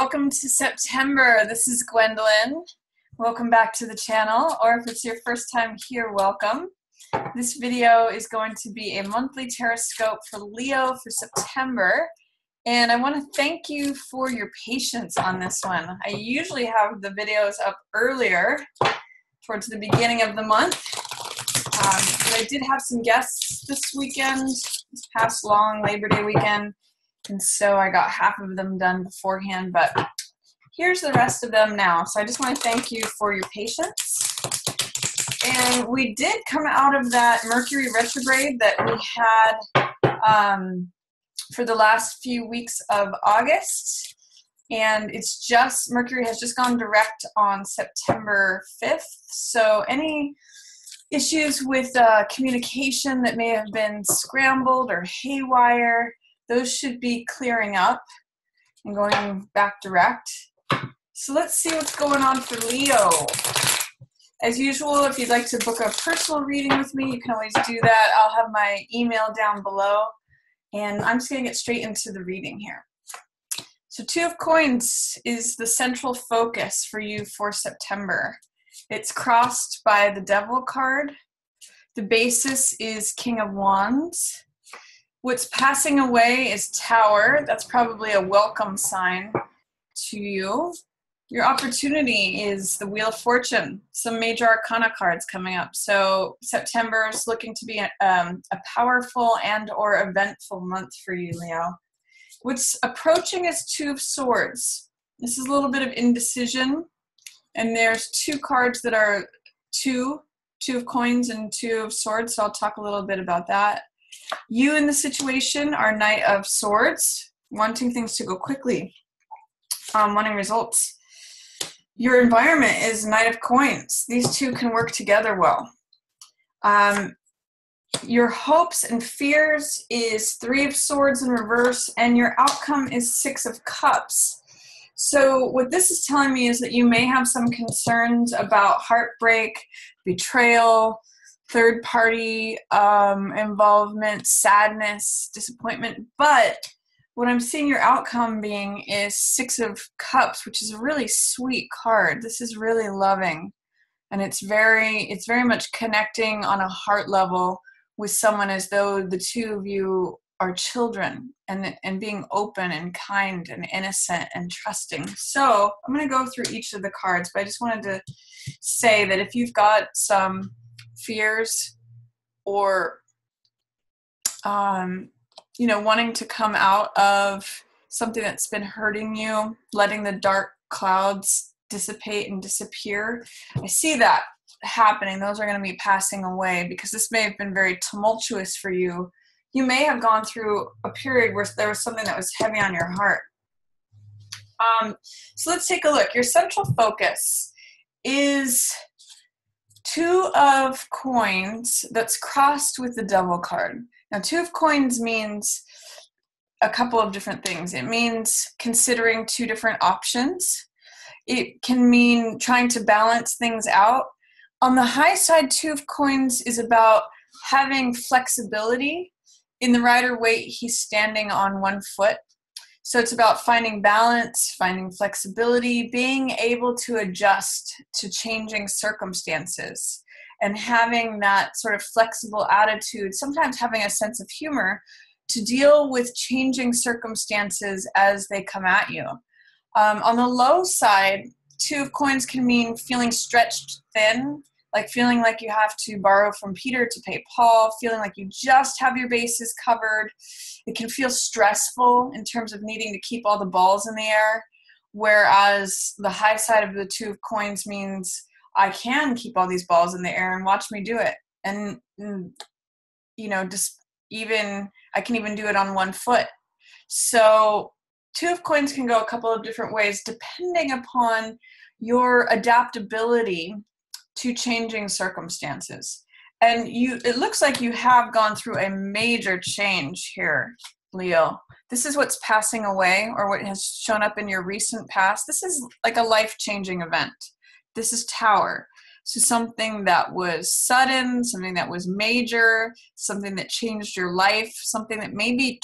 welcome to September. This is Gwendolyn. Welcome back to the channel, or if it's your first time here, welcome. This video is going to be a monthly Tarotscope for Leo for September, and I want to thank you for your patience on this one. I usually have the videos up earlier, towards the beginning of the month, but I did have some guests this weekend, this past long Labor Day weekend, and so I got half of them done beforehand, but here's the rest of them now. So I just want to thank you for your patience. And we did come out of that Mercury retrograde that we had for the last few weeks of August. And it's just, Mercury has just gone direct on September 5th. So any issues with communication that may have been scrambled or haywire, those should be clearing up and going back direct. So let's see what's going on for Leo. As usual, if you'd like to book a personal reading with me, you can always do that. I'll have my email down below. And I'm just going to get straight into the reading here. So Two of Coins is the central focus for you for September. It's crossed by the Devil card. The basis is King of Wands. What's passing away is Tower. That's probably a welcome sign to you. Your opportunity is the Wheel of Fortune. Some major Arcana cards coming up. So September is looking to be a powerful and or eventful month for you, Leo. What's approaching is Two of Swords. This is a little bit of indecision. And there's two cards that are Two of Coins and Two of Swords. So I'll talk a little bit about that. You in the situation are Knight of Swords, wanting things to go quickly, wanting results. Your environment is Knight of Coins. These two can work together well. Your hopes and fears is Three of Swords in reverse, and your outcome is Six of Cups. So what this is telling me is that you may have some concerns about heartbreak, betrayal, third-party involvement, sadness, disappointment, but what I'm seeing your outcome being is Six of Cups, which is a really sweet card. This is really loving, and it's very much connecting on a heart level with someone as though the two of you are children, and being open and kind and innocent and trusting. So I'm going to go through each of the cards, but I just wanted to say that if you've got some fears or wanting to come out of something that's been hurting you, letting the dark clouds dissipate and disappear, I see that happening. Those are going to be passing away because this may have been very tumultuous for you. You may have gone through a period where there was something that was heavy on your heart. So let's take a look. Your central focus is Two of Coins that's crossed with the Devil card. Now, Two of Coins means a couple of different things. It means considering two different options. It can mean trying to balance things out. On the high side, Two of Coins is about having flexibility. In the Rider-Waite, he's standing on one foot. So it's about finding balance, finding flexibility, being able to adjust to changing circumstances, and having that sort of flexible attitude, sometimes having a sense of humor to deal with changing circumstances as they come at you. On the low side, Two of Coins can mean feeling stretched thin, like feeling like you have to borrow from Peter to pay Paul, feeling like you just have your bases covered. It can feel stressful in terms of needing to keep all the balls in the air, whereas the high side of the Two of Coins means I can keep all these balls in the air and watch me do it. And, just even, I can even do it on one foot. So Two of Coins can go a couple of different ways depending upon your adaptability to changing circumstances. And it looks like you have gone through a major change here, Leo. This is what's passing away, or what has shown up in your recent past. This is like a life-changing event. This is Tower. So something that was sudden, something that was major, something that changed your life, something that maybe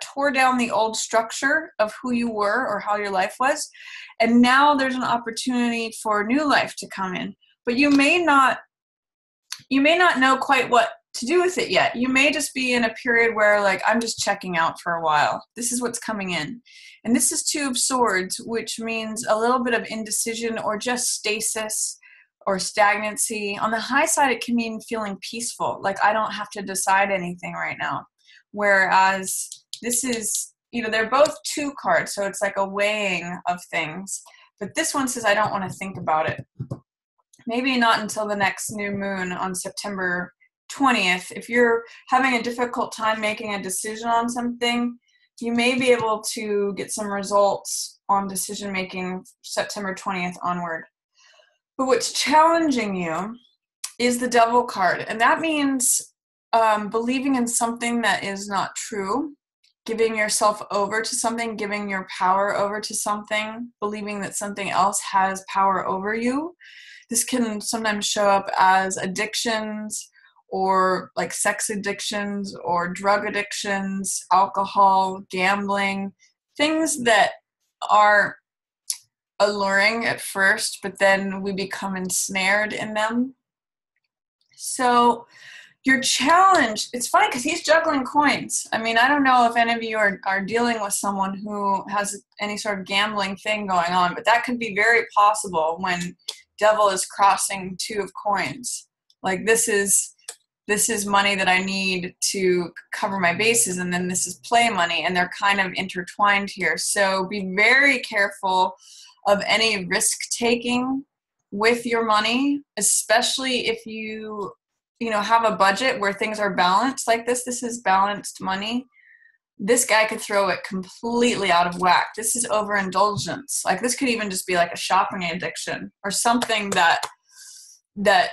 tore down the old structure of who you were or how your life was. And now there's an opportunity for new life to come in. But you may not know quite what to do with it yet. You may just be in a period where, like, I'm just checking out for a while. This is what's coming in. And this is Two of Swords, which means a little bit of indecision or just stasis or stagnancy. On the high side, it can mean feeling peaceful, like I don't have to decide anything right now. Whereas this is, they're both two cards, so it's like a weighing of things. But this one says I don't want to think about it. Maybe not until the next new moon on September 20th. If you're having a difficult time making a decision on something, you may be able to get some results on decision making September 20th onward. But what's challenging you is the Devil card. And that means believing in something that is not true, giving yourself over to something, giving your power over to something, believing that something else has power over you. This can sometimes show up as addictions or like sex addictions or drug addictions, alcohol, gambling, things that are alluring at first, but then we become ensnared in them. So your challenge, it's funny because he's juggling coins. I mean, I don't know if any of you are dealing with someone who has any sort of gambling thing going on, but that could be very possible when Devil is crossing Two of Coins. Like this is money that I need to cover my bases, and then this is play money, and they're kind of intertwined here. So be very careful of any risk taking with your money, especially if you have a budget where things are balanced like this. This is balanced money. This guy could throw it completely out of whack. This is overindulgence. Like this could even just be like a shopping addiction or something that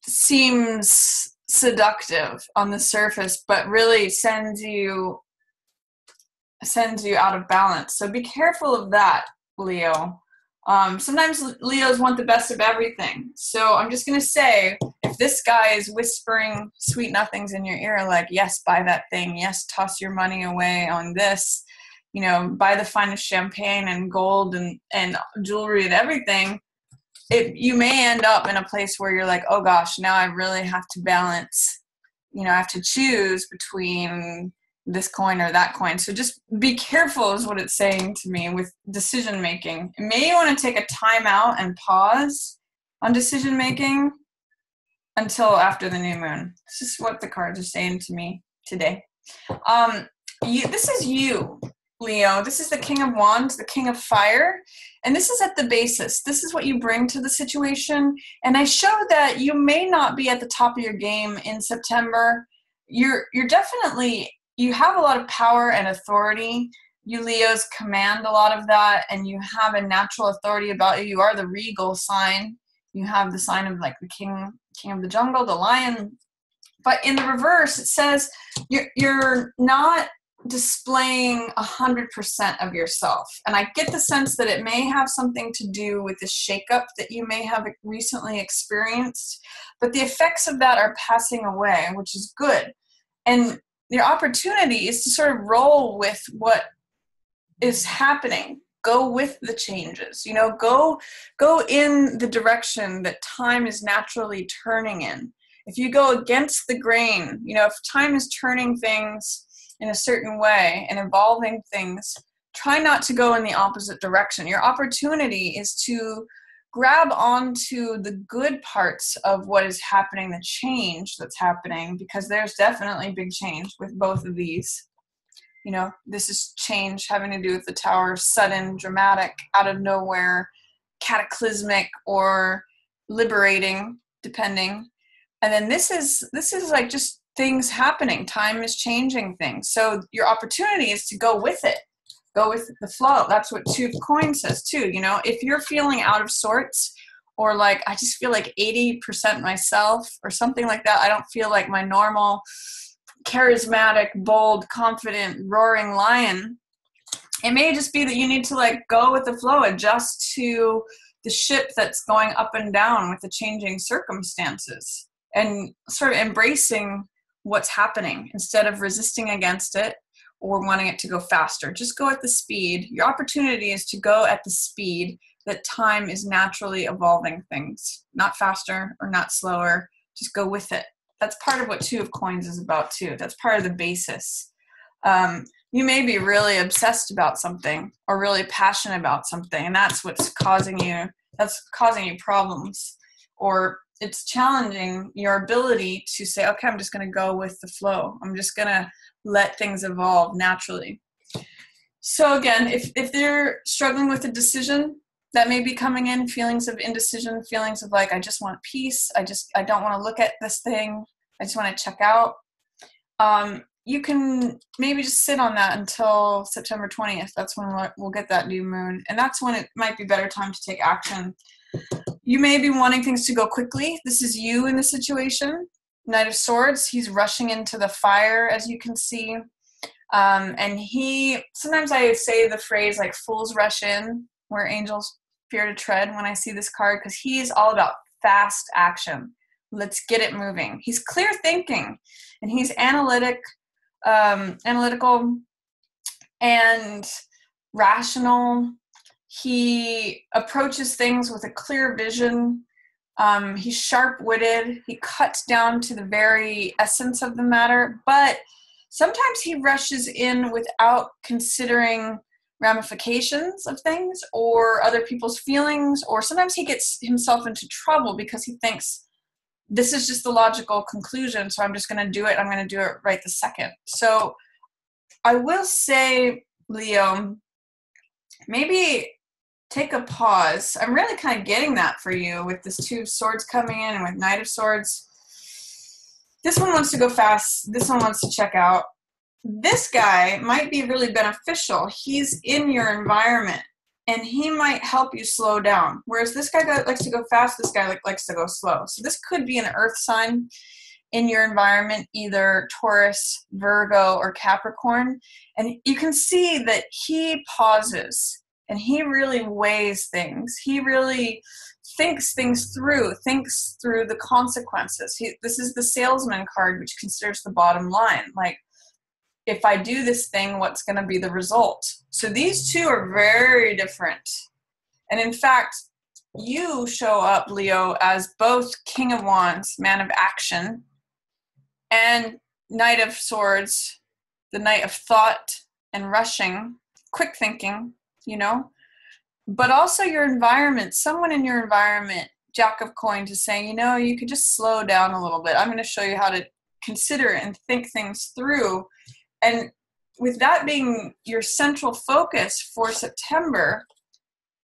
seems seductive on the surface, but really sends you out of balance. So be careful of that, Leo. Sometimes Leos want the best of everything. So I'm just going to say, if this guy is whispering sweet nothings in your ear, like, yes, buy that thing. Yes, toss your money away on this, buy the finest champagne and gold and jewelry and everything. You may end up in a place where you're like, oh gosh, now I really have to balance, I have to choose between this coin or that coin. So just be careful is what it's saying to me with decision making. You may want to take a time out and pause on decision making until after the new moon. This is what the cards are saying to me today. This is you, Leo. This is the King of Wands, the King of Fire, and this is at the basis. This is what you bring to the situation. And I showed that you may not be at the top of your game in September. You're definitely, you have a lot of power and authority. You Leos command a lot of that, and you have a natural authority about you. You are the regal sign. You have the sign of like the king of the jungle, the lion. But in the reverse, it says you're not displaying 100% of yourself. And I get the sense that it may have something to do with the shakeup that you may have recently experienced, but the effects of that are passing away, which is good. And your opportunity is to sort of roll with what is happening. Go with the changes, go in the direction that time is naturally turning in. If you go against the grain, if time is turning things in a certain way and evolving things, try not to go in the opposite direction. Your opportunity is to grab onto the good parts of what is happening, the change that's happening, because there's definitely big change with both of these. This is change having to do with the Tower, sudden, dramatic, out of nowhere, cataclysmic, or liberating, depending. And then this is like just things happening. Time is changing things. So your opportunity is to go with it. Go with the flow. That's what Two of Coins says too. If you're feeling out of sorts, or like, I just feel like 80% myself or something like that, I don't feel like my normal, charismatic, bold, confident, roaring lion, it may just be that you need to like go with the flow, adjust to the ship that's going up and down with the changing circumstances, and sort of embracing what's happening instead of resisting against it or wanting it to go faster. Just go at the speed. Your opportunity is to go at the speed that time is naturally evolving things, not faster or not slower. Just go with it. That's part of what Two of Coins is about too. That's part of the basis. You may be really obsessed about something or really passionate about something, and that's what's causing you problems, or it's challenging your ability to say, okay, I'm just going to go with the flow. I'm just going to let things evolve naturally. So again, if they're struggling with a decision, that may be coming in, feelings of indecision, feelings of like, I just want peace. I don't want to look at this thing. I just want to check out. You can maybe just sit on that until September 20th. That's when we'll get that new moon. And that's when it might be better time to take action. You may be wanting things to go quickly. This is you in the situation. Knight of Swords, he's rushing into the fire, as you can see. And sometimes I say the phrase like fools rush in where angels fear to tread when I see this card, because he's all about fast action. Let's get it moving. He's clear thinking, and he's analytical and rational. He approaches things with a clear vision. He's sharp-witted. He cuts down to the very essence of the matter, but sometimes he rushes in without considering ramifications of things or other people's feelings, or sometimes he gets himself into trouble because he thinks, this is just the logical conclusion, so I'm just going to do it. I'm going to do it right this second. So I will say, Leo, maybe take a pause. I'm really kind of getting that for you with this Two of Swords coming in and with Knight of Swords. This one wants to go fast. This one wants to check out. This guy might be really beneficial. He's in your environment, and he might help you slow down. Whereas this guy likes to go fast, this guy likes to go slow. So this could be an earth sign in your environment, either Taurus, Virgo, or Capricorn. And you can see that he pauses, and he really weighs things. He really thinks things through, thinks through the consequences. This is the salesman card, which considers the bottom line. Like, if I do this thing, what's going to be the result? So these two are very different. And in fact, you show up, Leo, as both King of Wands, man of action, and Knight of Swords, the knight of thought and rushing, quick thinking, you know. But also your environment, someone in your environment, Jack of Coins, is saying, you know, you could just slow down a little bit. I'm going to show you how to consider and think things through. And with that being your central focus for September,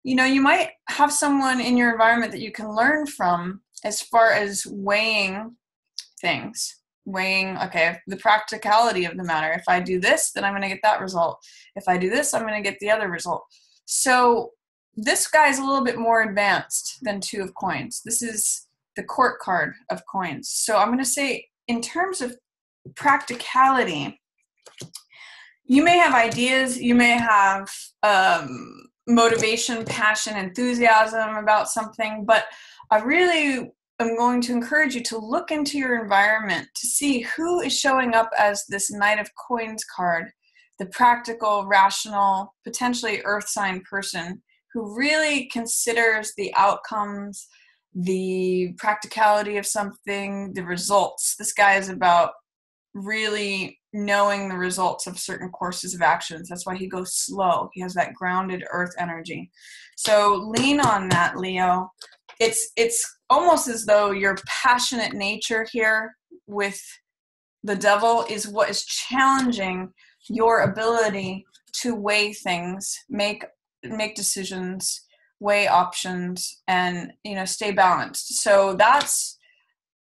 you know, you might have someone in your environment that you can learn from as far as weighing things. Weighing, okay, the practicality of the matter. If I do this, then I'm going to get that result. If I do this, I'm going to get the other result. So this guy is a little bit more advanced than Two of Coins. This is the Court card of Coins. So I'm going to say, in terms of practicality, you may have ideas, you may have motivation, passion, enthusiasm about something, but I really am going to encourage you to look into your environment to see who is showing up as this Knight of Coins card, the practical, rational, potentially earth sign person who really considers the outcomes, the practicality of something, the results. This guy is about really knowing the results of certain courses of actions. That's why he goes slow. He has that grounded earth energy. So lean on that, Leo. It's almost as though your passionate nature here with the devil is what is challenging your ability to weigh things, make decisions, weigh options, and, you know, stay balanced. So that's,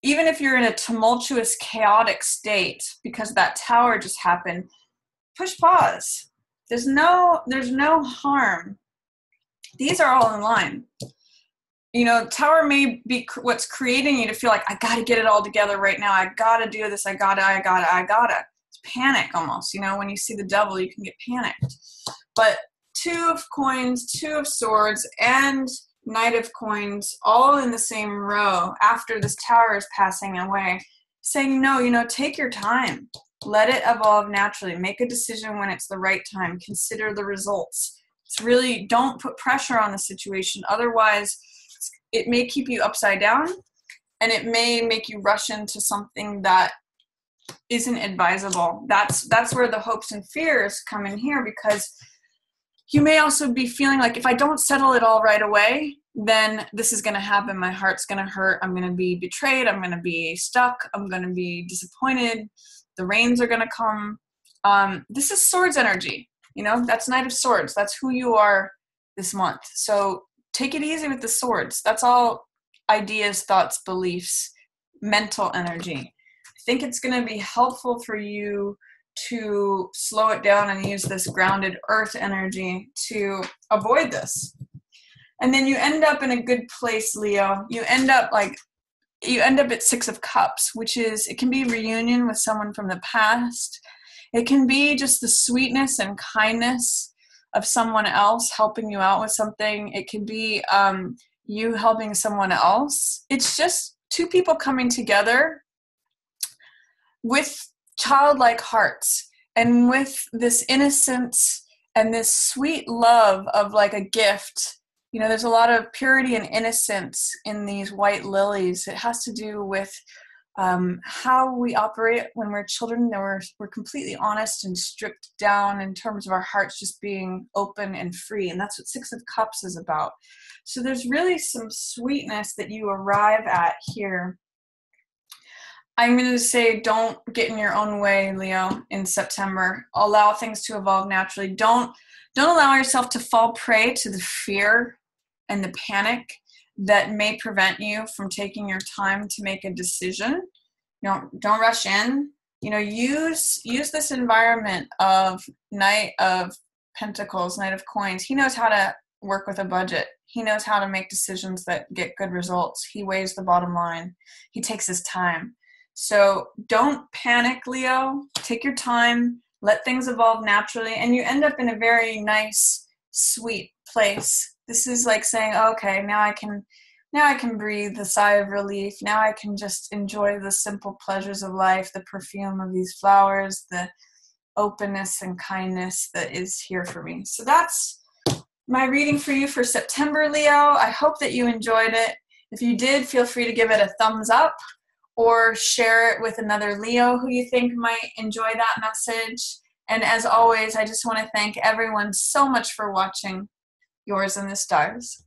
even if you're in a tumultuous, chaotic state because that tower just happened, push pause. There's no harm. These are all in line. You know, tower may be what's creating you to feel like, I got to get it all together right now. I got to do this. I gotta. It's panic almost. You know, when you see the devil, you can get panicked. But Two of Coins, Two of Swords, and Knight of Coins all in the same row after this tower is passing away, saying, no, you know, take your time. Let it evolve naturally. Make a decision when it's the right time. Consider the results. It's really, don't put pressure on the situation. Otherwise, it may keep you upside down, and it may make you rush into something that isn't advisable. That's where the hopes and fears come in here, because you may also be feeling like, if I don't settle it all right away, then this is going to happen. My heart's going to hurt. I'm going to be betrayed. I'm going to be stuck. I'm going to be disappointed. The rains are going to come. This is Swords energy. You know, that's Knight of Swords. That's who you are this month. So take it easy with the swords. That's all ideas, thoughts, beliefs, mental energy. I think it's going to be helpful for you to slow it down and use this grounded earth energy to avoid this. And then you end up in a good place, Leo. You end up at 6 of Cups, which is, it can be reunion with someone from the past. It can be just the sweetness and kindness of someone else helping you out with something. It can be you helping someone else. It's just two people coming together with childlike hearts and with this innocence and this sweet love of like a gift. You know, there's a lot of purity and innocence in these white lilies. It has to do with how we operate when we're children. We're completely honest and stripped down in terms of our hearts just being open and free. And that's what 6 of Cups is about. So there's really some sweetness that you arrive at here. I'm going to say, don't get in your own way, Leo, in September. Allow things to evolve naturally. Don't allow yourself to fall prey to the fear and the panic that may prevent you from taking your time to make a decision. Don't rush in. You know, use this environment of Knight of Pentacles, Knight of Coins. He knows how to work with a budget. He knows how to make decisions that get good results. He weighs the bottom line. He takes his time. So don't panic, Leo. Take your time. Let things evolve naturally. And you end up in a very nice, sweet place. This is like saying, okay, now I can breathe a sigh of relief. Now I can just enjoy the simple pleasures of life, the perfume of these flowers, the openness and kindness that is here for me. So that's my reading for you for September, Leo. I hope that you enjoyed it. If you did, feel free to give it a thumbs up or share it with another Leo who you think might enjoy that message. And as always, I just want to thank everyone so much for watching. Yours in the stars.